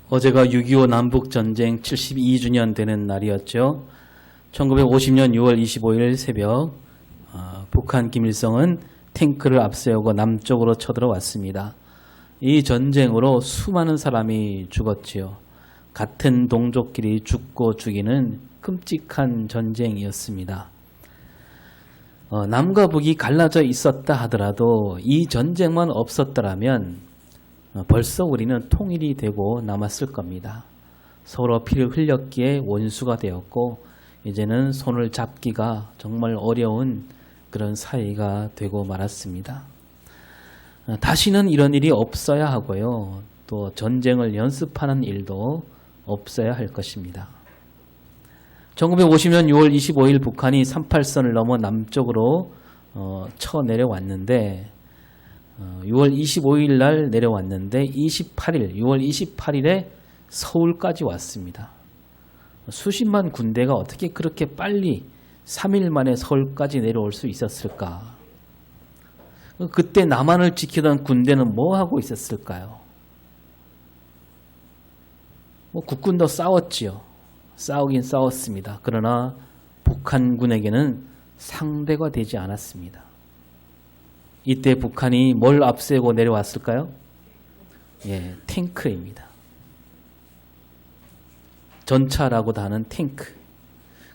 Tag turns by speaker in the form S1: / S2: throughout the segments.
S1: 어제가 6.25 남북전쟁 72주년 되는 날이었죠. 1950년 6월 25일 새벽 북한 김일성은 탱크를 앞세우고 남쪽으로 쳐들어왔습니다. 이 전쟁으로 수많은 사람이 죽었지요. 같은 동족끼리 죽고 죽이는 끔찍한 전쟁이었습니다. 남과 북이 갈라져 있었다 하더라도 이 전쟁만 없었더라면 벌써 우리는 통일이 되고 남았을 겁니다. 서로 피를 흘렸기에 원수가 되었고 이제는 손을 잡기가 정말 어려운 그런 사이가 되고 말았습니다. 다시는 이런 일이 없어야 하고요. 또 전쟁을 연습하는 일도 없어야 할 것입니다. 1950년 6월 25일 북한이 38선을 넘어 남쪽으로 쳐내려왔는데 6월 25일 날 내려왔는데 6월 28일에 서울까지 왔습니다. 수십만 군대가 어떻게 그렇게 빨리 3일 만에 서울까지 내려올 수 있었을까? 그때 남한을 지키던 군대는 뭐 하고 있었을까요? 국군도 싸웠지요. 싸우긴 싸웠습니다. 그러나 북한군에게는 상대가 되지 않았습니다. 이때 북한이 뭘 앞세우고 내려왔을까요? 탱크입니다. 전차라고도 하는 탱크.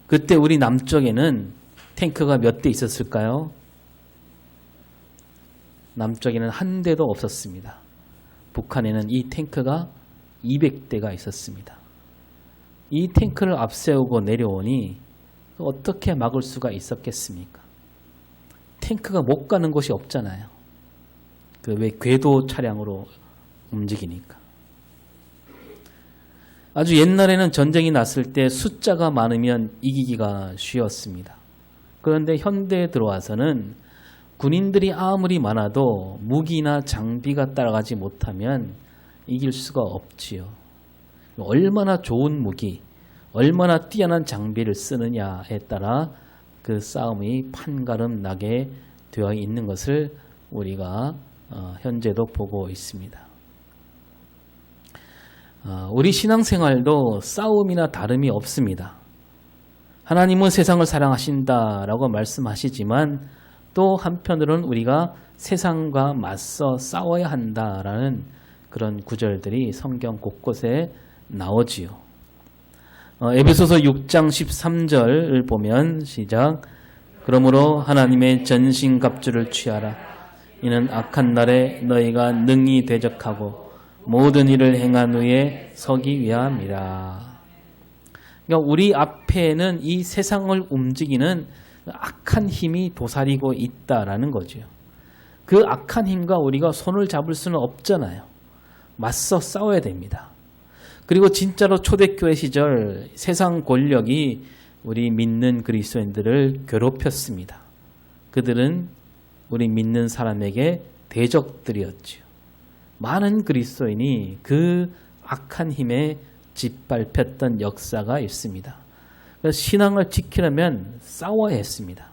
S1: 그때 우리 남쪽에는 탱크가 몇 대 있었을까요? 남쪽에는 한 대도 없었습니다. 북한에는 이 탱크가 200대가 있었습니다. 이 탱크를 앞세우고 내려오니 어떻게 막을 수가 있었겠습니까? 탱크가 못 가는 곳이 없잖아요. 왜 궤도 차량으로 움직이니까. 아주 옛날에는 전쟁이 났을 때 숫자가 많으면 이기기가 쉬웠습니다. 그런데 현대에 들어와서는 군인들이 아무리 많아도 무기나 장비가 따라가지 못하면 이길 수가 없지요. 얼마나 좋은 무기, 얼마나 뛰어난 장비를 쓰느냐에 따라 그 싸움이 판가름 나게 되어 있는 것을 우리가 현재도 보고 있습니다. 우리 신앙생활도 싸움이나 다름이 없습니다. 하나님은 세상을 사랑하신다라고 말씀하시지만 또 한편으로는 우리가 세상과 맞서 싸워야 한다라는 그런 구절들이 성경 곳곳에 나오지요. 에베소서 6장 13절을 보면 시작. 그러므로 하나님의 전신갑주를 취하라. 이는 악한 날에 너희가 능히 대적하고 모든 일을 행한 후에 서기 위함이라. 그러니까 우리 앞에는 이 세상을 움직이는 악한 힘이 도사리고 있다라는 거죠. 그 악한 힘과 우리가 손을 잡을 수는 없잖아요. 맞서 싸워야 됩니다. 그리고 진짜로 초대교회 시절 세상 권력이 우리 믿는 그리스도인들을 괴롭혔습니다. 그들은 우리 믿는 사람에게 대적들이었지요. 많은 그리스도인이 그 악한 힘에 짓밟혔던 역사가 있습니다. 그래서 신앙을 지키려면 싸워야 했습니다.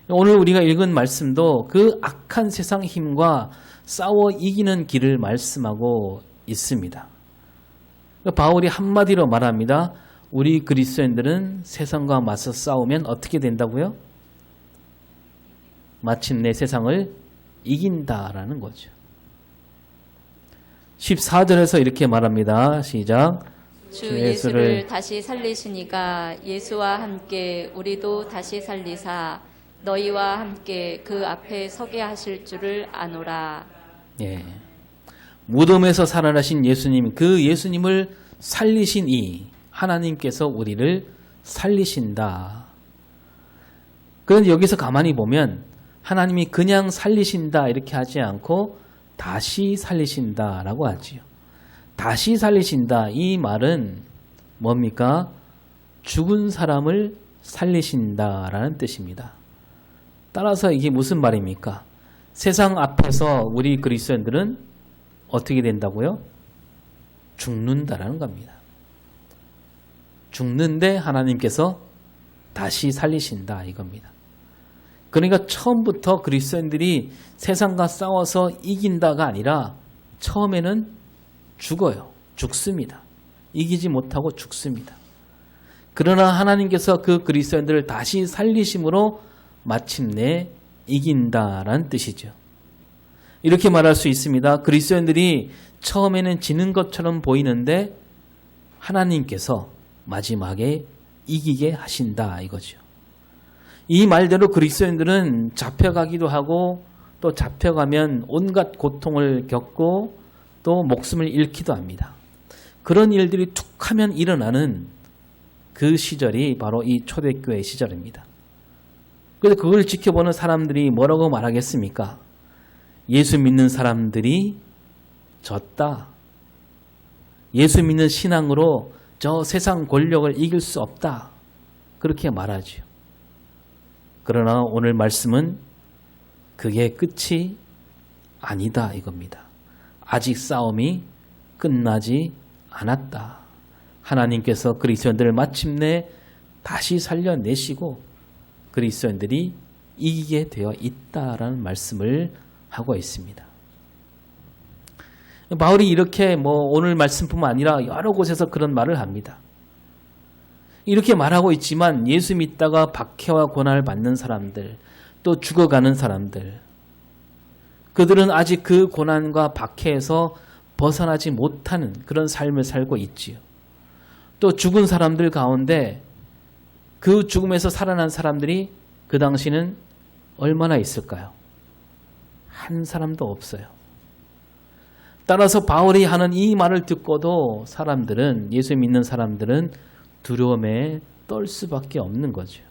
S1: 오늘 우리가 읽은 말씀도 그 악한 세상 힘과 싸워 이기는 길을 말씀하고 있습니다. 바울이 한마디로 말합니다. 우리 그리스도인들은 세상과 맞서 싸우면 어떻게 된다고요? 마침내 세상을 이긴다라는 거죠. 14절에서 이렇게 말합니다. 시작.
S2: 주 예수를 다시 살리시니까 예수와 함께 우리도 다시 살리사 너희와 함께 그 앞에 서게 하실 줄을 아노라.
S1: 무덤에서 살아나신 예수님, 그 예수님을 살리신 이 하나님께서 우리를 살리신다. 그런데 여기서 가만히 보면 하나님이 그냥 살리신다 이렇게 하지 않고 다시 살리신다라고 하지요. 다시 살리신다 이 말은 뭡니까? 죽은 사람을 살리신다라는 뜻입니다. 따라서 이게 무슨 말입니까? 세상 앞에서 우리 그리스도인들은 어떻게 된다고요? 죽는다라는 겁니다. 죽는데 하나님께서 다시 살리신다 이겁니다. 그러니까 처음부터 그리스도인들이 세상과 싸워서 이긴다가 아니라 처음에는 죽어요. 죽습니다. 이기지 못하고 죽습니다. 그러나 하나님께서 그 그리스도인들을 다시 살리심으로 마침내 이긴다라는 뜻이죠. 이렇게 말할 수 있습니다. 그리스도인들이 처음에는 지는 것처럼 보이는데 하나님께서 마지막에 이기게 하신다 이거죠. 이 말대로 그리스도인들은 잡혀가기도 하고 또 잡혀가면 온갖 고통을 겪고 또 목숨을 잃기도 합니다. 그런 일들이 툭 하면 일어나는 그 시절이 바로 이 초대교회 시절입니다. 그래서 그걸 지켜보는 사람들이 뭐라고 말하겠습니까? 예수 믿는 사람들이 졌다. 예수 믿는 신앙으로 저 세상 권력을 이길 수 없다. 그렇게 말하죠. 그러나 오늘 말씀은 그게 끝이 아니다 이겁니다. 아직 싸움이 끝나지 않았다. 하나님께서 그리스도인들을 마침내 다시 살려내시고 그리스도인들이 이기게 되어 있다라는 말씀을 하고 있습니다. 바울이 이렇게 오늘 말씀뿐만 아니라 여러 곳에서 그런 말을 합니다. 이렇게 말하고 있지만 예수 믿다가 박해와 고난을 받는 사람들, 또 죽어가는 사람들, 그들은 아직 그 고난과 박해에서 벗어나지 못하는 그런 삶을 살고 있지요. 또 죽은 사람들 가운데 그 죽음에서 살아난 사람들이 그 당시는 얼마나 있을까요? 한 사람도 없어요. 따라서 바울이 하는 이 말을 듣고도 사람들은, 예수 믿는 사람들은 두려움에 떨 수밖에 없는 거죠.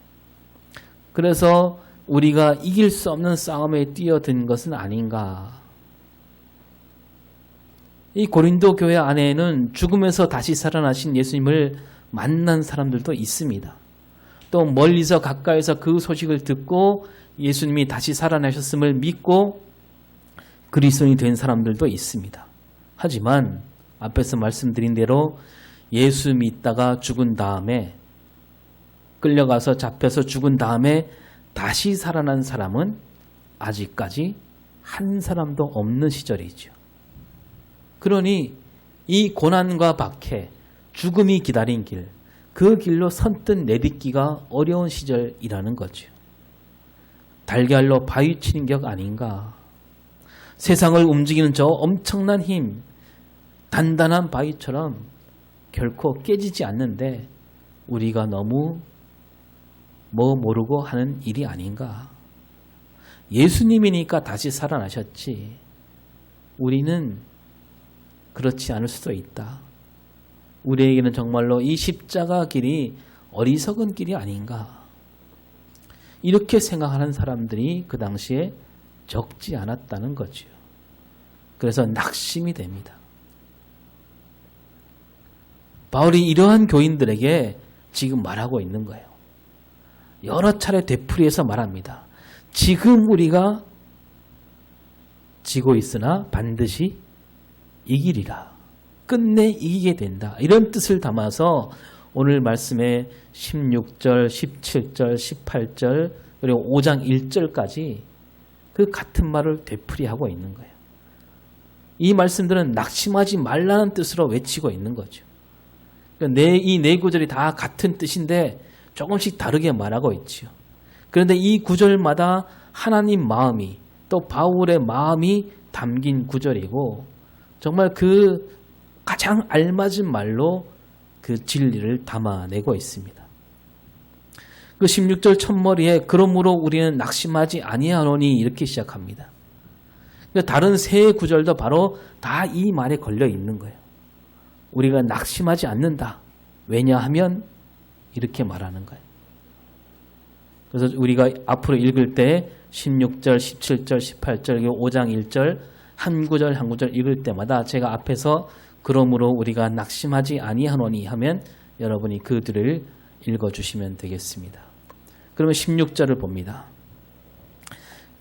S1: 그래서 우리가 이길 수 없는 싸움에 뛰어든 것은 아닌가. 이 고린도 교회 안에는 죽음에서 다시 살아나신 예수님을 만난 사람들도 있습니다. 또 멀리서 가까이서 그 소식을 듣고 예수님이 다시 살아나셨음을 믿고 그리스도인이 된 사람들도 있습니다. 하지만 앞에서 말씀드린 대로 예수 믿다가 죽은 다음에 끌려가서 잡혀서 죽은 다음에 다시 살아난 사람은 아직까지 한 사람도 없는 시절이죠. 그러니 이 고난과 박해, 죽음이 기다린 길, 그 길로 선뜻 내딛기가 어려운 시절이라는 거죠. 달걀로 바위 치는 격 아닌가. 세상을 움직이는 저 엄청난 힘, 단단한 바위처럼 결코 깨지지 않는데 우리가 너무 모르고 하는 일이 아닌가. 예수님이니까 다시 살아나셨지. 우리는 그렇지 않을 수도 있다. 우리에게는 정말로 이 십자가 길이 어리석은 길이 아닌가. 이렇게 생각하는 사람들이 그 당시에 적지 않았다는 거죠. 그래서 낙심이 됩니다. 바울이 이러한 교인들에게 지금 말하고 있는 거예요. 여러 차례 되풀이해서 말합니다. 지금 우리가 지고 있으나 반드시 이기리라. 끝내 이기게 된다. 이런 뜻을 담아서 오늘 말씀의 16절, 17절, 18절 그리고 5장 1절까지 그 같은 말을 되풀이하고 있는 거예요. 이 말씀들은 낙심하지 말라는 뜻으로 외치고 있는 거죠. 그러니까 이 네 구절이 다 같은 뜻인데 조금씩 다르게 말하고 있죠. 그런데 이 구절마다 하나님 마음이 또 바울의 마음이 담긴 구절이고 정말 그 가장 알맞은 말로 그 진리를 담아내고 있습니다. 그 16절 첫머리에 그러므로 우리는 낙심하지 아니하노니 이렇게 시작합니다. 다른 세 구절도 바로 다 이 말에 걸려 있는 거예요. 우리가 낙심하지 않는다. 왜냐하면 이렇게 말하는 거예요. 그래서 우리가 앞으로 읽을 때 16절, 17절, 18절, 5장 1절 한 구절 한 구절 읽을 때마다 제가 앞에서 그러므로 우리가 낙심하지 아니하노니 하면 여러분이 그들을 읽어주시면 되겠습니다. 그러면 16절을 봅니다.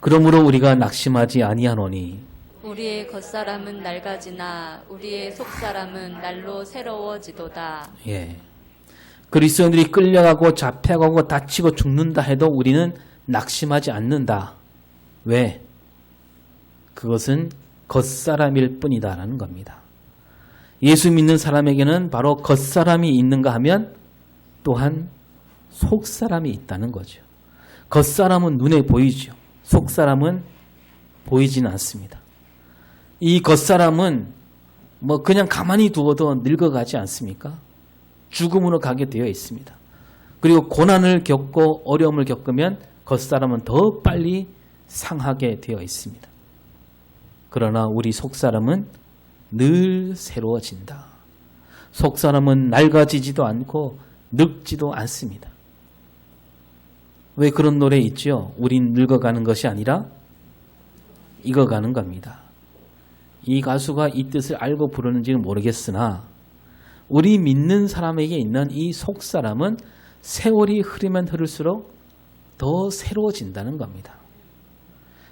S1: 그러므로 우리가 낙심하지 아니하노니
S2: 우리의 겉사람은 낡아지나 우리의 속사람은 날로 새로워지도다.
S1: 예. 그리스도인들이 끌려가고 잡혀가고 다치고 죽는다 해도 우리는 낙심하지 않는다. 왜? 그것은 겉사람일 뿐이다라는 겁니다. 예수 믿는 사람에게는 바로 겉사람이 있는가 하면 또한 속사람이 있다는 거죠. 겉사람은 눈에 보이죠. 속사람은 보이지는 않습니다. 이 겉사람은 뭐 그냥 가만히 두어도 늙어가지 않습니까? 죽음으로 가게 되어 있습니다. 그리고 고난을 겪고 어려움을 겪으면 겉사람은 더 빨리 상하게 되어 있습니다. 그러나 우리 속사람은 늘 새로워진다. 속사람은 낡아지지도 않고 늙지도 않습니다. 왜 그런 노래 있죠? 우린 늙어가는 것이 아니라 익어가는 겁니다. 이 가수가 이 뜻을 알고 부르는지는 모르겠으나 우리 믿는 사람에게 있는 이 속사람은 세월이 흐르면 흐를수록 더 새로워진다는 겁니다.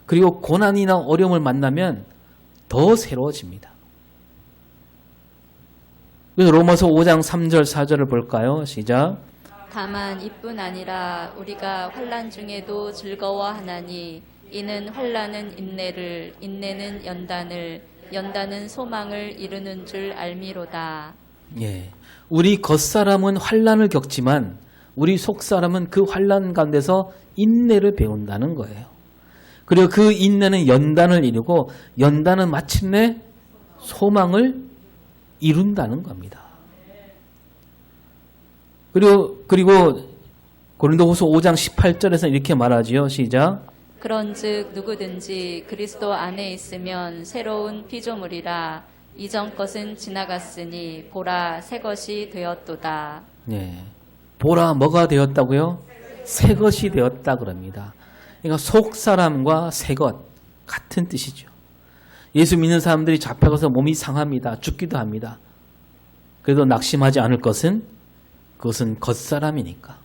S1: 그리고 고난이나 어려움을 만나면 더 새로워집니다. 그래서 로마서 5장 3절 4절을 볼까요? 시작.
S2: 다만 이뿐 아니라 우리가 환난 중에도 즐거워하나니 이는 환난은 인내를, 인내는 연단을, 연단은 소망을 이루는 줄 알미로다.
S1: 예, 우리 겉사람은 환난을 겪지만 우리 속사람은 그 환난 가운데서 인내를 배운다는 거예요. 그리고 그 인내는 연단을 이루고 연단은 마침내 소망을 이룬다는 겁니다. 그리고 고린도후서 5장 18절에서 이렇게 말하지요. 시작.
S2: 그런즉 누구든지 그리스도 안에 있으면 새로운 피조물이라 이전 것은 지나갔으니 보라 새 것이 되었도다.
S1: 예. 보라 뭐가 되었다고요? 새 것이 되었다 그럽니다. 그러니까 속사람과 새 것 같은 뜻이죠. 예수 믿는 사람들이 잡혀가서 몸이 상합니다. 죽기도 합니다. 그래도 낙심하지 않을 것은 그것은 겉사람이니까.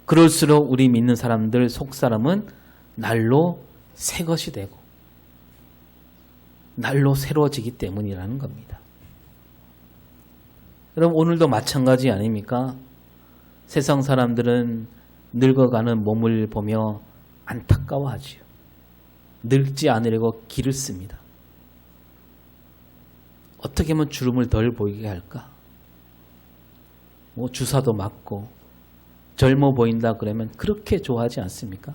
S1: 그럴수록 우리 믿는 사람들 속사람은 날로 새 것이 되고 날로 새로워지기 때문이라는 겁니다. 여러분 오늘도 마찬가지 아닙니까? 세상 사람들은 늙어가는 몸을 보며 안타까워하지요. 늙지 않으려고 기를 씁니다. 어떻게 하면 주름을 덜 보이게 할까? 뭐 주사도 맞고 젊어 보인다 그러면 그렇게 좋아하지 않습니까?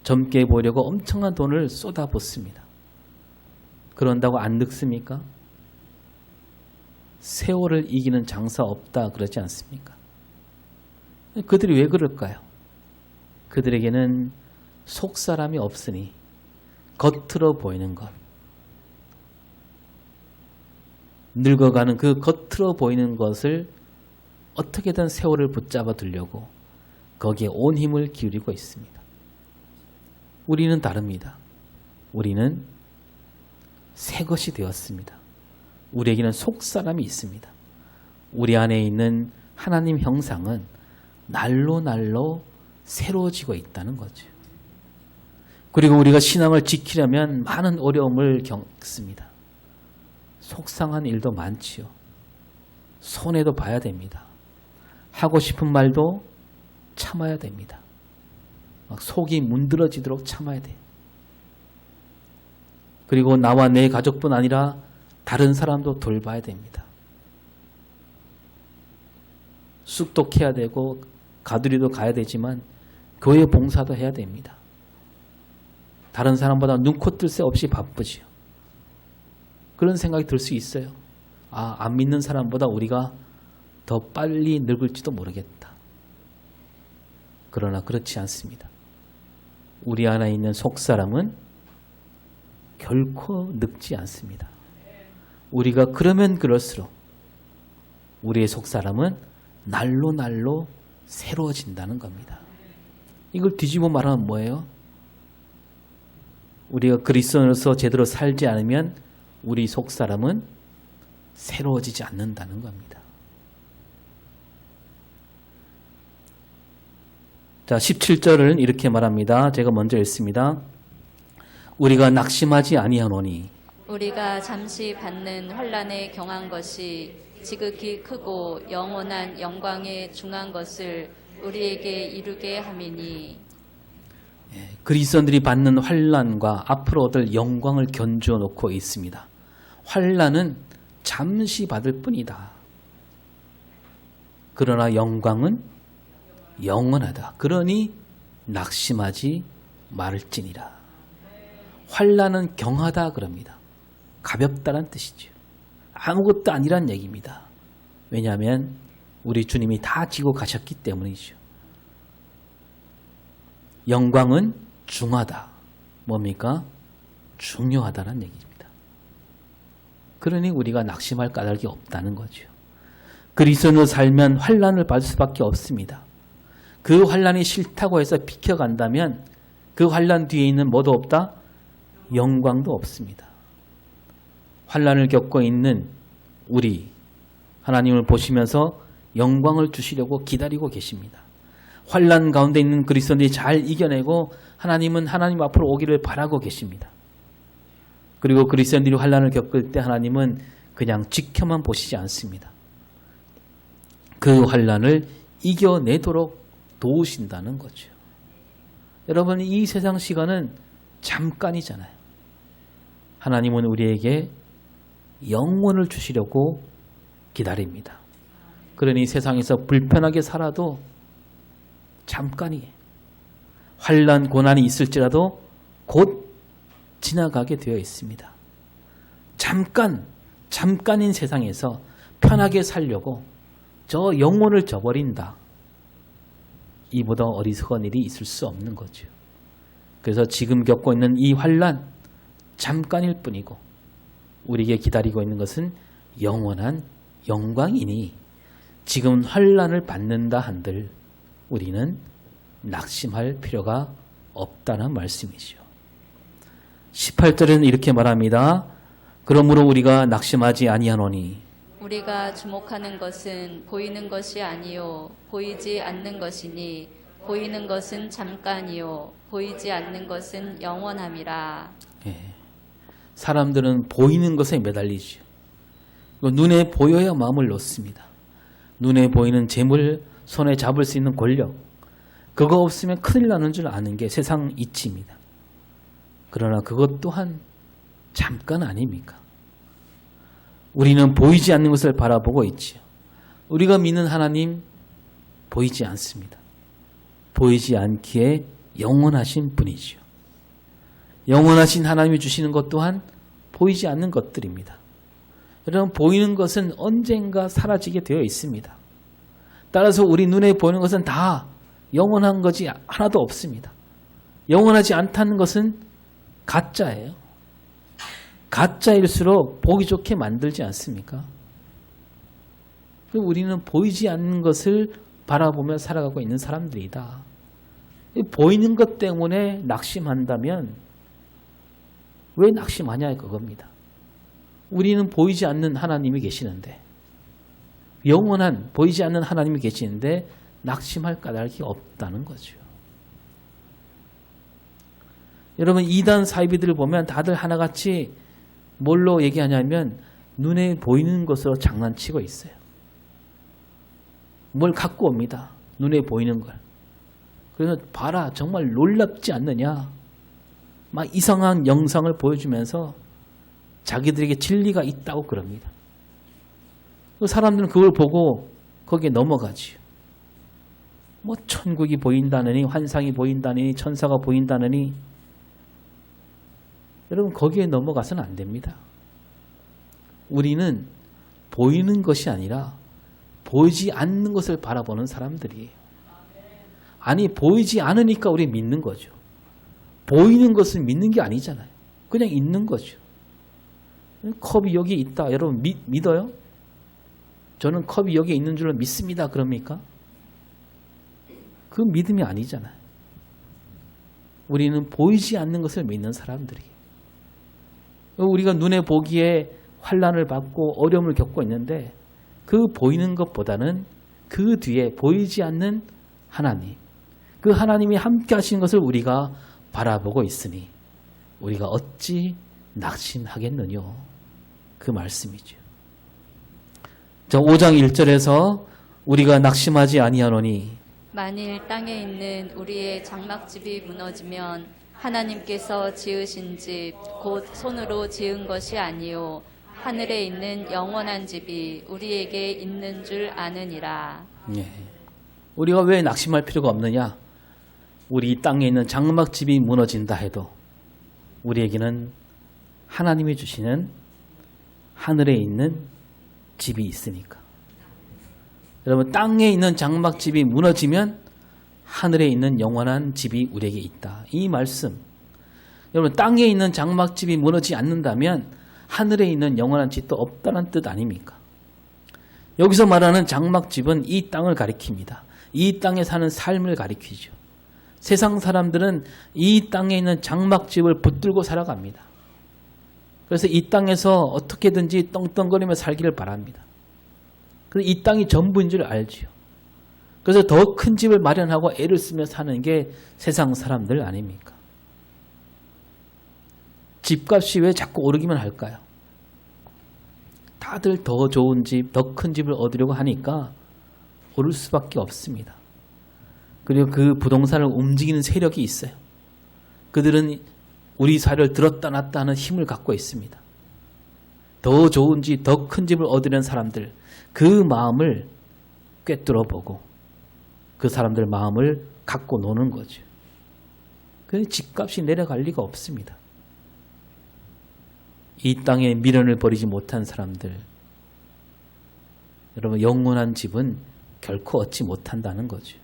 S1: 젊게 보이려고 엄청난 돈을 쏟아붓습니다. 그런다고 안 늙습니까? 세월을 이기는 장사 없다 그러지 않습니까? 그들이 왜 그럴까요? 그들에게는 속사람이 없으니 겉으로 보이는 것, 늙어가는 그 겉으로 보이는 것을 어떻게든 세월을 붙잡아 두려고 거기에 온 힘을 기울이고 있습니다. 우리는 다릅니다. 우리는 새 것이 되었습니다. 우리에게는 속사람이 있습니다. 우리 안에 있는 하나님 형상은 날로 날로 새로워지고 있다는 거죠. 그리고 우리가 신앙을 지키려면 많은 어려움을 겪습니다. 속상한 일도 많지요. 손해도 봐야 됩니다. 하고 싶은 말도 참아야 됩니다. 막 속이 문드러지도록 참아야 돼요. 그리고 나와 내 가족뿐 아니라 다른 사람도 돌봐야 됩니다. 쑥독해야 되고 가두리도 가야 되지만 교회 봉사도 해야 됩니다. 다른 사람보다 눈코 뜰 새 없이 바쁘지요. 그런 생각이 들 수 있어요. 아, 안 믿는 사람보다 우리가 더 빨리 늙을지도 모르겠다. 그러나 그렇지 않습니다. 우리 안에 있는 속사람은 결코 늙지 않습니다. 우리가 그러면 그럴수록 우리의 속사람은 날로 날로 새로워진다는 겁니다. 이걸 뒤집어 말하면 뭐예요? 우리가 그리스도인으로서 제대로 살지 않으면 우리 속사람은 새로워지지 않는다는 겁니다. 자, 17절은 이렇게 말합니다. 제가 먼저 읽습니다. 우리가 낙심하지 아니하노니
S2: 우리가 잠시 받는 환난에 경한 것이 지극히 크고 영원한 영광에 중한 것을 우리에게 이루게 함이니.
S1: 그리스도인들이 받는 환난과 앞으로 얻을 영광을 견주어 놓고 있습니다. 환난은 잠시 받을 뿐이다. 그러나 영광은 영원하다. 그러니 낙심하지 말을지니라. 환난은 경하다 그럽니다. 가볍다는 뜻이죠. 아무것도 아니란 얘기입니다. 왜냐하면 우리 주님이 다 지고 가셨기 때문이죠. 영광은 중하다. 뭡니까? 중요하다는 얘기입니다. 그러니 우리가 낙심할 까닭이 없다는 거죠. 그리스도인으로 살면 환난을 받을 수밖에 없습니다. 그 환난이 싫다고 해서 비켜간다면 그 환난 뒤에 있는 뭐도 없다? 영광도 없습니다. 환난을 겪고 있는 우리 하나님을 보시면서 영광을 주시려고 기다리고 계십니다. 환난 가운데 있는 그리스도인들이 잘 이겨내고 하나님은 하나님 앞으로 오기를 바라고 계십니다. 그리고 그리스도인들이 환난을 겪을 때 하나님은 그냥 지켜만 보시지 않습니다. 그 환난을 이겨내도록 도우신다는 거죠. 여러분, 이 세상 시간은 잠깐이잖아요. 하나님은 우리에게 영원을 주시려고 기다립니다. 그러니 세상에서 불편하게 살아도 잠깐이에요. 환난 고난이 있을지라도 곧 지나가게 되어 있습니다. 잠깐인 세상에서 편하게 살려고 저 영혼을 저버린다. 이보다 어리석은 일이 있을 수 없는 거죠. 그래서 지금 겪고 있는 이 환난 잠깐일 뿐이고 우리에게 기다리고 있는 것은 영원한 영광이니 지금 환난을 받는다 한들 우리는 낙심할 필요가 없다는 말씀이죠. 18절은 이렇게 말합니다. 그러므로 우리가 낙심하지 아니하노니
S2: 우리가 주목하는 것은 보이는 것이 아니요 보이지 않는 것이니 보이는 것은 잠깐이요 보이지 않는 것은 영원함이라.
S1: 예. 사람들은 보이는 것에 매달리죠. 눈에 보여야 마음을 놓습니다. 눈에 보이는 재물, 손에 잡을 수 있는 권력, 그거 없으면 큰일 나는 줄 아는 게 세상 이치입니다. 그러나 그것 또한 잠깐 아닙니까? 우리는 보이지 않는 것을 바라보고 있지요. 우리가 믿는 하나님 보이지 않습니다. 보이지 않기에 영원하신 분이지요. 영원하신 하나님이 주시는 것 또한 보이지 않는 것들입니다. 여러분, 보이는 것은 언젠가 사라지게 되어 있습니다. 따라서 우리 눈에 보이는 것은 다 영원한 것이 하나도 없습니다. 영원하지 않다는 것은 가짜예요. 가짜일수록 보기 좋게 만들지 않습니까? 우리는 보이지 않는 것을 바라보며 살아가고 있는 사람들이다. 보이는 것 때문에 낙심한다면 왜 낙심하냐 그겁니다. 우리는 보이지 않는 하나님이 계시는데 영원한 보이지 않는 하나님이 계시는데 낙심할 까닭이 없다는 거죠. 여러분, 이단 사이비들을 보면 다들 하나같이 뭘로 얘기하냐면 눈에 보이는 것으로 장난치고 있어요. 뭘 갖고 옵니다. 눈에 보이는 걸. 그래서 봐라, 정말 놀랍지 않느냐. 막 이상한 영상을 보여주면서 자기들에게 진리가 있다고 그럽니다. 사람들은 그걸 보고 거기에 넘어가지요. 뭐 천국이 보인다느니 환상이 보인다느니 천사가 보인다느니 여러분, 거기에 넘어가서는 안 됩니다. 우리는 보이는 것이 아니라 보이지 않는 것을 바라보는 사람들이에요. 아니, 보이지 않으니까 우리 믿는 거죠. 보이는 것을 믿는 게 아니잖아요. 그냥 있는 거죠. 컵이 여기 있다. 여러분 믿어요? 저는 컵이 여기 있는 줄로 믿습니다. 그럽니까? 그 믿음이 아니잖아요. 우리는 보이지 않는 것을 믿는 사람들이에요. 우리가 눈에 보기에 환난을 받고 어려움을 겪고 있는데 그 보이는 것보다는 그 뒤에 보이지 않는 하나님, 그 하나님이 함께 하시는 것을 우리가 바라보고 있으니 우리가 어찌 낙심하겠느냐, 그 말씀이죠. 자, 5장 1절에서 우리가 낙심하지 아니하노니
S2: 만일 땅에 있는 우리의 장막집이 무너지면 하나님께서 지으신 집 곧 손으로 지은 것이 아니요 하늘에 있는 영원한 집이 우리에게 있는 줄 아느니라.
S1: 예. 우리가 왜 낙심할 필요가 없느냐? 우리 이 땅에 있는 장막집이 무너진다 해도 우리에게는 하나님이 주시는 하늘에 있는 집이 있으니까. 여러분, 땅에 있는 장막집이 무너지면 하늘에 있는 영원한 집이 우리에게 있다. 이 말씀. 여러분, 땅에 있는 장막집이 무너지지 않는다면 하늘에 있는 영원한 집도 없다는 뜻 아닙니까? 여기서 말하는 장막집은 이 땅을 가리킵니다. 이 땅에 사는 삶을 가리키죠. 세상 사람들은 이 땅에 있는 장막집을 붙들고 살아갑니다. 그래서 이 땅에서 어떻게든지 떵떵거리며 살기를 바랍니다. 그래서 이 땅이 전부인 줄 알지요. 그래서 더 큰 집을 마련하고 애를 쓰며 사는 게 세상 사람들 아닙니까? 집값이 왜 자꾸 오르기만 할까요? 다들 더 좋은 집, 더 큰 집을 얻으려고 하니까 오를 수밖에 없습니다. 그리고 그 부동산을 움직이는 세력이 있어요. 그들은 우리 사회를 들었다 놨다 하는 힘을 갖고 있습니다. 더 좋은 집, 더 큰 집을 얻으려는 사람들, 그 마음을 꿰뚫어 보고 그 사람들 마음을 갖고 노는 거죠. 그 집값이 내려갈 리가 없습니다. 이 땅에 미련을 버리지 못한 사람들, 여러분, 영원한 집은 결코 얻지 못한다는 거죠.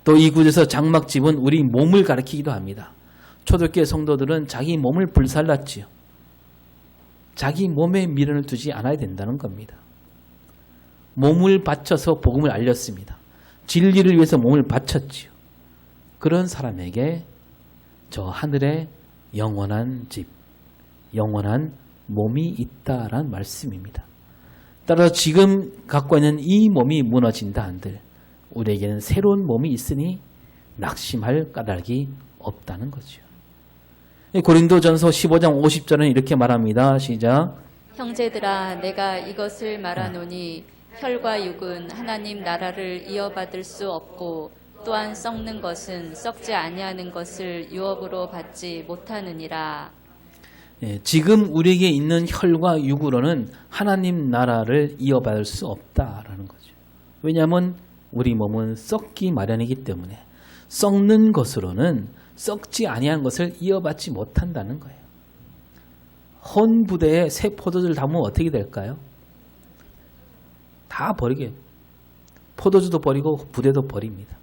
S1: 또 이 구절에서 장막집은 우리 몸을 가리키기도 합니다. 초대교회 성도들은 자기 몸을 불살랐지요. 자기 몸에 미련을 두지 않아야 된다는 겁니다. 몸을 바쳐서 복음을 알렸습니다. 진리를 위해서 몸을 바쳤지요. 그런 사람에게 저 하늘에 영원한 집, 영원한 몸이 있다라는 말씀입니다. 따라서 지금 갖고 있는 이 몸이 무너진다 한들 우리에게는 새로운 몸이 있으니 낙심할 까닭이 없다는 거죠. 고린도전서 15장 50절은 이렇게 말합니다. 시작.
S2: 형제들아, 내가 이것을 말하노니 혈과 육은 하나님 나라를 이어받을 수 없고 또한 썩는 것은 썩지 아니하는 것을 유업으로 받지 못하느니라.
S1: 지금 우리에게 있는 혈과 육으로는 하나님 나라를 이어받을 수 없다라는 거죠. 왜냐하면 우리 몸은 썩기 마련이기 때문에 썩는 것으로는 썩지 아니한 것을 이어받지 못한다는 거예요. 헌 부대에 새 포도주를 담으면 어떻게 될까요? 다 버리게. 포도주도 버리고 부대도 버립니다.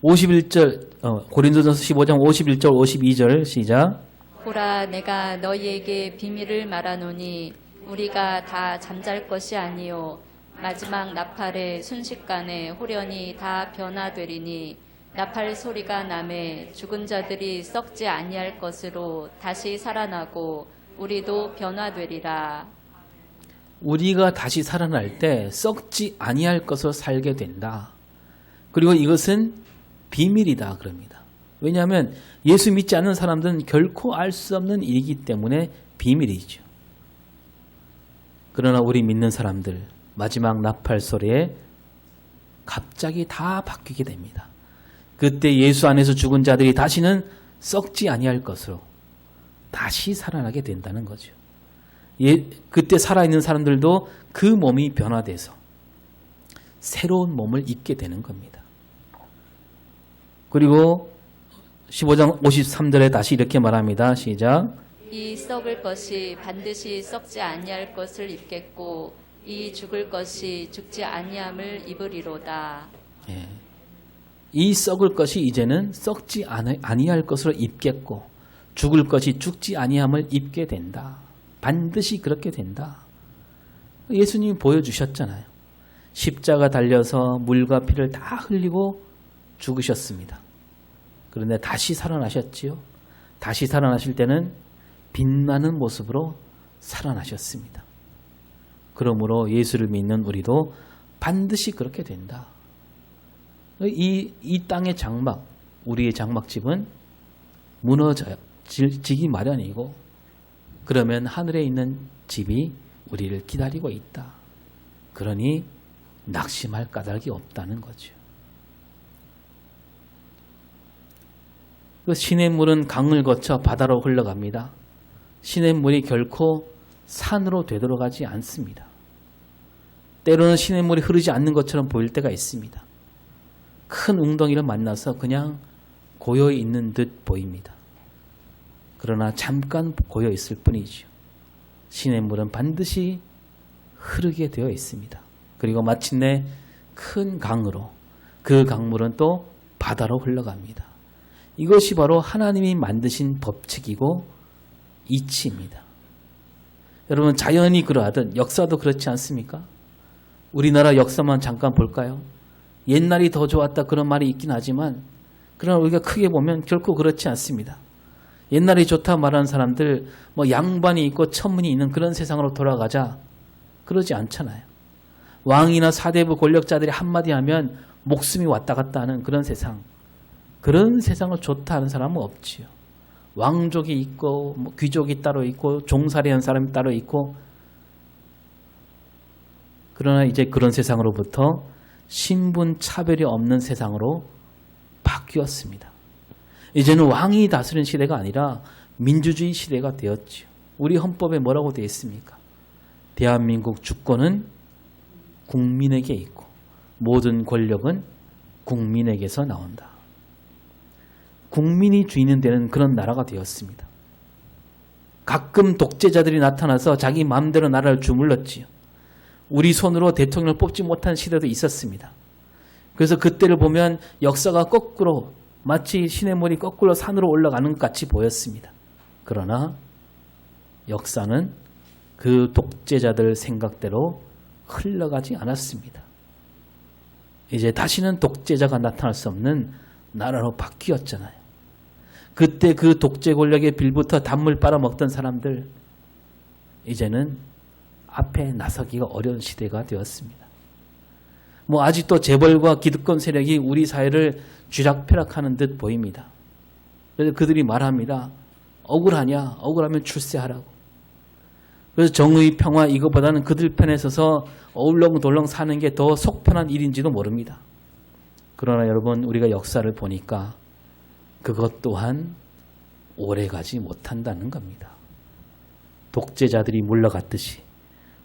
S1: 51절 고린도전서 15장 51절 52절 시작.
S2: 보라, 내가 너희에게 비밀을 말하노니 우리가 다 잠잘 것이 아니요 마지막 나팔의 순식간에 홀연히 다 변화되리니 나팔 소리가 나매 죽은 자들이 썩지 아니할 것으로 다시 살아나고 우리도 변화되리라.
S1: 우리가 다시 살아날 때 썩지 아니할 것으로 살게 된다. 그리고 이것은 비밀이다 그럽니다. 왜냐하면 예수 믿지 않는 사람들은 결코 알 수 없는 일이기 때문에 비밀이죠. 그러나 우리 믿는 사람들 마지막 나팔 소리에 갑자기 다 바뀌게 됩니다. 그때 예수 안에서 죽은 자들이 다시는 썩지 아니할 것으로 다시 살아나게 된다는 거죠. 그때 살아있는 사람들도 그 몸이 변화돼서 새로운 몸을 입게 되는 겁니다. 그리고 15장 53절에 다시 이렇게 말합니다. 시작.
S2: 이 썩을 것이 반드시 썩지 아니할 것을 입겠고 이 죽을 것이 죽지 아니함을 입으리로다.
S1: 예. 이 썩을 것이 이제는 썩지 아니할 것으로 입겠고 죽을 것이 죽지 아니함을 입게 된다. 반드시 그렇게 된다. 예수님이 보여주셨잖아요. 십자가 달려서 물과 피를 다 흘리고 죽으셨습니다. 그런데 다시 살아나셨지요. 다시 살아나실 때는 빛나는 모습으로 살아나셨습니다. 그러므로 예수를 믿는 우리도 반드시 그렇게 된다. 이 땅의 장막, 우리의 장막집은 무너지기 마련이고 그러면 하늘에 있는 집이 우리를 기다리고 있다. 그러니 낙심할 까닭이 없다는 거죠. 그 시냇물은 강을 거쳐 바다로 흘러갑니다. 시냇물이 결코 산으로 되돌아가지 않습니다. 때로는 시냇물이 흐르지 않는 것처럼 보일 때가 있습니다. 큰 웅덩이를 만나서 그냥 고여 있는 듯 보입니다. 그러나 잠깐 고여 있을 뿐이죠. 시냇물은 반드시 흐르게 되어 있습니다. 그리고 마침내 큰 강으로, 그 강물은 또 바다로 흘러갑니다. 이것이 바로 하나님이 만드신 법칙이고 이치입니다. 여러분, 자연이 그러하듯 역사도 그렇지 않습니까? 우리나라 역사만 잠깐 볼까요? 옛날이 더 좋았다 그런 말이 있긴 하지만 그러나 우리가 크게 보면 결코 그렇지 않습니다. 옛날이 좋다 말하는 사람들 양반이 있고 천문이 있는 그런 세상으로 돌아가자 그러지 않잖아요. 왕이나 사대부 권력자들이 한마디 하면 목숨이 왔다 갔다 하는 그런 세상, 그런 세상을 좋다 하는 사람은 없지요. 왕족이 있고 귀족이 따로 있고 종살이한 사람이 따로 있고, 그러나 이제 그런 세상으로부터 신분 차별이 없는 세상으로 바뀌었습니다. 이제는 왕이 다스리는 시대가 아니라 민주주의 시대가 되었지요. 우리 헌법에 뭐라고 되어 있습니까? 대한민국 주권은 국민에게 있고 모든 권력은 국민에게서 나온다. 국민이 주인은 되는 그런 나라가 되었습니다. 가끔 독재자들이 나타나서 자기 마음대로 나라를 주물렀지요. 우리 손으로 대통령을 뽑지 못한 시대도 있었습니다. 그래서 그때를 보면 역사가 거꾸로, 마치 시냇물이 거꾸로 산으로 올라가는 것 같이 보였습니다. 그러나 역사는 그 독재자들 생각대로 흘러가지 않았습니다. 이제 다시는 독재자가 나타날 수 없는 나라로 바뀌었잖아요. 그때 그 독재 권력에 빌부터 단물 빨아먹던 사람들, 이제는 앞에 나서기가 어려운 시대가 되었습니다. 아직도 재벌과 기득권 세력이 우리 사회를 쥐락펴락하는 듯 보입니다. 그래서 그들이 말합니다. 억울하냐? 억울하면 출세하라고. 그래서 정의, 평화 이거보다는 그들 편에 서서 어울렁덜렁 사는 게 더 속편한 일인지도 모릅니다. 그러나 여러분, 우리가 역사를 보니까 그것 또한 오래가지 못한다는 겁니다. 독재자들이 물러갔듯이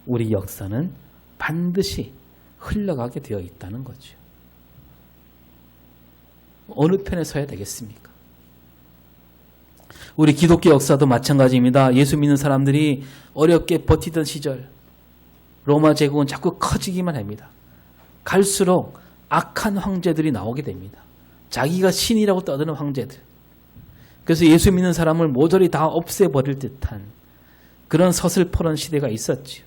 S1: 우리 역사는 반드시 흘러가게 되어 있다는 거죠. 어느 편에 서야 되겠습니까? 우리 기독교 역사도 마찬가지입니다. 예수 믿는 사람들이 어렵게 버티던 시절 로마 제국은 자꾸 커지기만 합니다. 갈수록 악한 황제들이 나오게 됩니다. 자기가 신이라고 떠드는 황제들. 그래서 예수 믿는 사람을 모조리 다 없애버릴 듯한 그런 서슬퍼런 시대가 있었죠.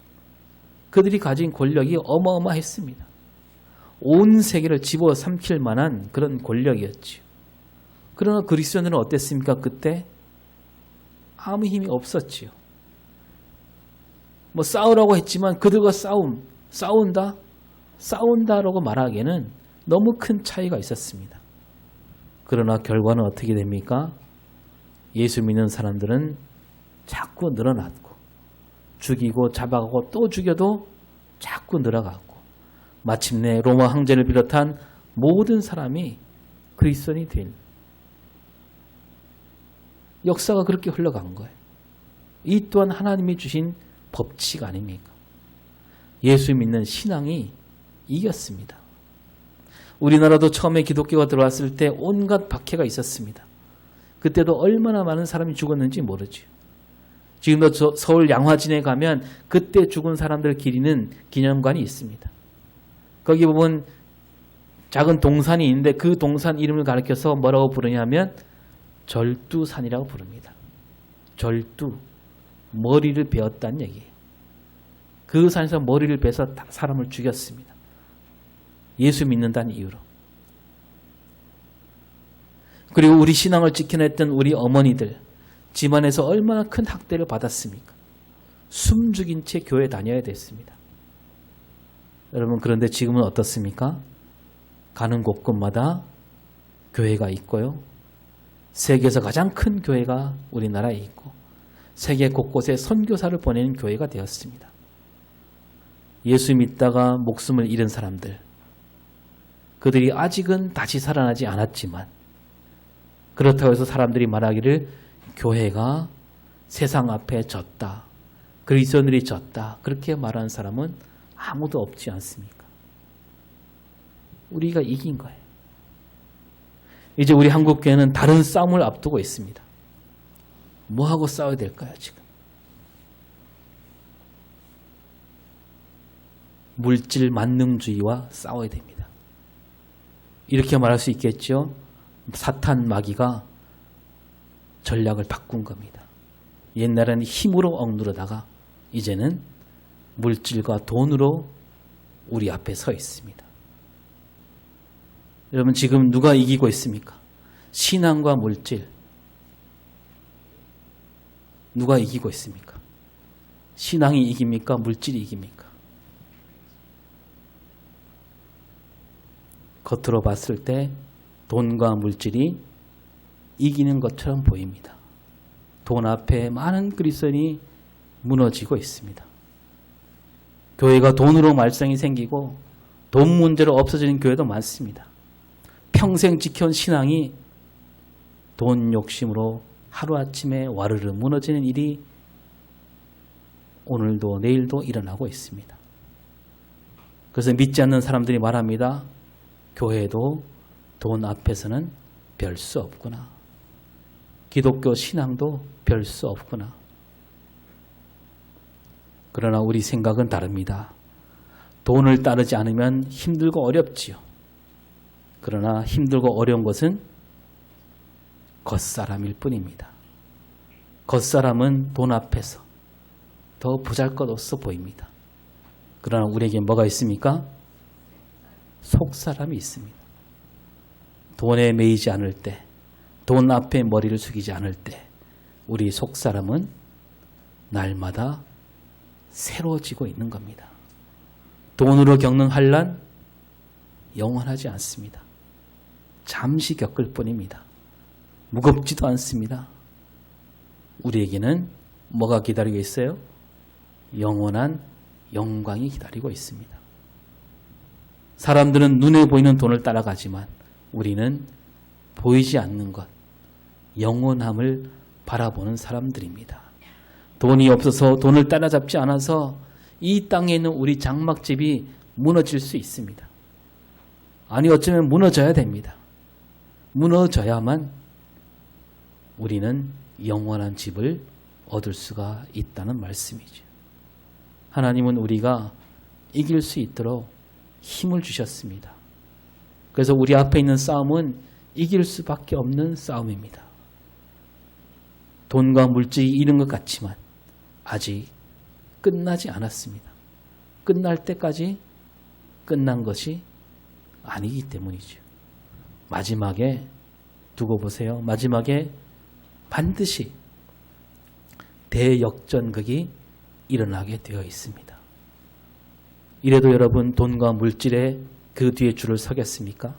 S1: 그들이 가진 권력이 어마어마했습니다. 온 세계를 집어삼킬 만한 그런 권력이었죠. 그러나 그리스도인들은 어땠습니까? 그때 아무 힘이 없었지요. 싸우라고 했지만 그들과 싸운다라고 말하기에는 너무 큰 차이가 있었습니다. 그러나 결과는 어떻게 됩니까? 예수 믿는 사람들은 자꾸 늘어났고, 죽이고 잡아가고 또 죽여도 자꾸 늘어가고, 마침내 로마 황제를 비롯한 모든 사람이 그리스도인이 된, 역사가 그렇게 흘러간 거예요. 이 또한 하나님이 주신 법칙 아닙니까? 예수 믿는 신앙이 이겼습니다. 우리나라도 처음에 기독교가 들어왔을 때 온갖 박해가 있었습니다. 그때도 얼마나 많은 사람이 죽었는지 모르죠. 지금도 서울 양화진에 가면 그때 죽은 사람들 기리는 기념관이 있습니다. 거기 보면 작은 동산이 있는데 그 동산 이름을 가리켜서 뭐라고 부르냐면 절두산이라고 부릅니다. 절두, 머리를 베었다는 얘기예요. 그 산에서 머리를 베서 사람을 죽였습니다. 예수 믿는다는 이유로. 그리고 우리 신앙을 지켜냈던 우리 어머니들, 집안에서 얼마나 큰 학대를 받았습니까? 숨 죽인 채 교회 다녀야 됐습니다. 여러분, 그런데 지금은 어떻습니까? 가는 곳곳마다 교회가 있고요. 세계에서 가장 큰 교회가 우리나라에 있고, 세계 곳곳에 선교사를 보내는 교회가 되었습니다. 예수 믿다가 목숨을 잃은 사람들, 그들이 아직은 다시 살아나지 않았지만, 그렇다고 해서 사람들이 말하기를 교회가 세상 앞에 졌다. 그리스도인들이 졌다. 그렇게 말하는 사람은 아무도 없지 않습니까? 우리가 이긴 거예요. 이제 우리 한국교회는 다른 싸움을 앞두고 있습니다. 뭐하고 싸워야 될까요, 지금? 물질 만능주의와 싸워야 됩니다. 이렇게 말할 수 있겠죠? 사탄 마귀가 전략을 바꾼 겁니다. 옛날에는 힘으로 억누르다가 이제는 물질과 돈으로 우리 앞에 서 있습니다. 여러분 지금 누가 이기고 있습니까? 신앙과 물질. 누가 이기고 있습니까? 신앙이 이깁니까? 물질이 이깁니까? 겉으로 봤을 때 돈과 물질이 이기는 것처럼 보입니다. 돈 앞에 많은 그리스도인이 무너지고 있습니다. 교회가 돈으로 말썽이 생기고 돈 문제로 없어지는 교회도 많습니다. 평생 지켜온 신앙이 돈 욕심으로 하루아침에 와르르 무너지는 일이 오늘도 내일도 일어나고 있습니다. 그래서 믿지 않는 사람들이 말합니다. 교회도 돈 앞에서는 별 수 없구나. 기독교 신앙도 별 수 없구나. 그러나 우리 생각은 다릅니다. 돈을 따르지 않으면 힘들고 어렵지요. 그러나 힘들고 어려운 것은 겉사람일 뿐입니다. 겉사람은 돈 앞에서 더 보잘것없어 보입니다. 그러나 우리에게 뭐가 있습니까? 속사람이 있습니다. 돈에 매이지 않을 때, 돈 앞에 머리를 숙이지 않을 때 우리 속사람은 날마다 새로워지고 있는 겁니다. 돈으로 겪는 환난 영원하지 않습니다. 잠시 겪을 뿐입니다. 무겁지도 않습니다. 우리에게는 뭐가 기다리고 있어요? 영원한 영광이 기다리고 있습니다. 사람들은 눈에 보이는 돈을 따라가지만 우리는 보이지 않는 것, 영원함을 바라보는 사람들입니다. 돈이 없어서 돈을 따라잡지 않아서 이 땅에 있는 우리 장막집이 무너질 수 있습니다. 아니 어쩌면 무너져야 됩니다. 무너져야만 우리는 영원한 집을 얻을 수가 있다는 말씀이죠. 하나님은 우리가 이길 수 있도록 힘을 주셨습니다. 그래서 우리 앞에 있는 싸움은 이길 수밖에 없는 싸움입니다. 돈과 물질이 이른 것 같지만 아직 끝나지 않았습니다. 끝날 때까지 끝난 것이 아니기 때문이죠. 마지막에 두고 보세요. 마지막에 반드시 대역전극이 일어나게 되어 있습니다. 이래도 여러분 돈과 물질에 그 뒤에 줄을 서겠습니까?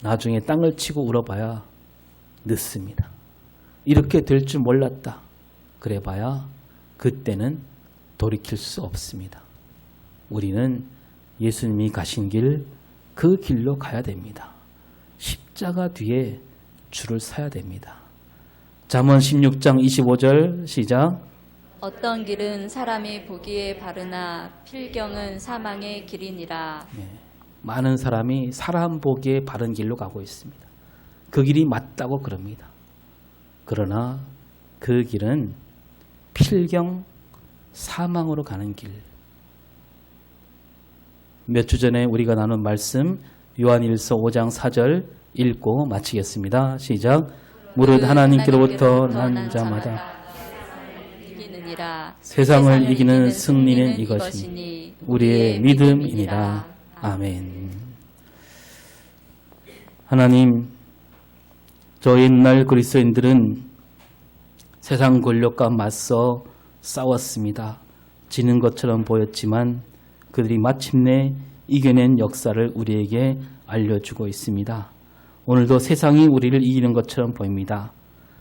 S1: 나중에 땅을 치고 울어봐야 늦습니다. 이렇게 될 줄 몰랐다. 그래봐야 그때는 돌이킬 수 없습니다. 우리는 예수님이 가신 길, 그 길로 가야 됩니다. 십자가 뒤에 줄을 서야 됩니다. 잠언 16장 25절 시작.
S2: 어떤 길은 사람이 보기에 바르나 필경은 사망의 길이니라.
S1: 많은 사람이 사람 보기에 바른 길로 가고 있습니다. 그 길이 맞다고 그럽니다. 그러나 그 길은 필경 사망으로 가는 길. 몇 주 전에 우리가 나눈 말씀 요한일서 5장 4절 읽고 마치겠습니다. 시작. 무릇 하나님께로부터 난 자마다 세상을 이기는 승리는 이것이니 우리의 믿음이니라. 아멘. 하나님, 저 옛날 그리스도인들은 세상 권력과 맞서 싸웠습니다. 지는 것처럼 보였지만 그들이 마침내 이겨낸 역사를 우리에게 알려주고 있습니다. 오늘도 세상이 우리를 이기는 것처럼 보입니다.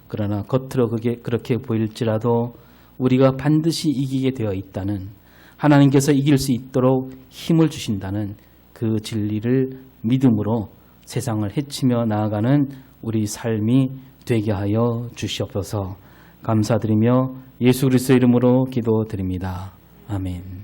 S1: 그러나 겉으로 그렇게 보일지라도 우리가 반드시 이기게 되어 있다는, 하나님께서 이길 수 있도록 힘을 주신다는 그 진리를 믿음으로 세상을 헤치며 나아가는 우리 삶이 되게 하여 주시옵소서. 감사드리며 예수 그리스도 이름으로 기도드립니다. 아멘.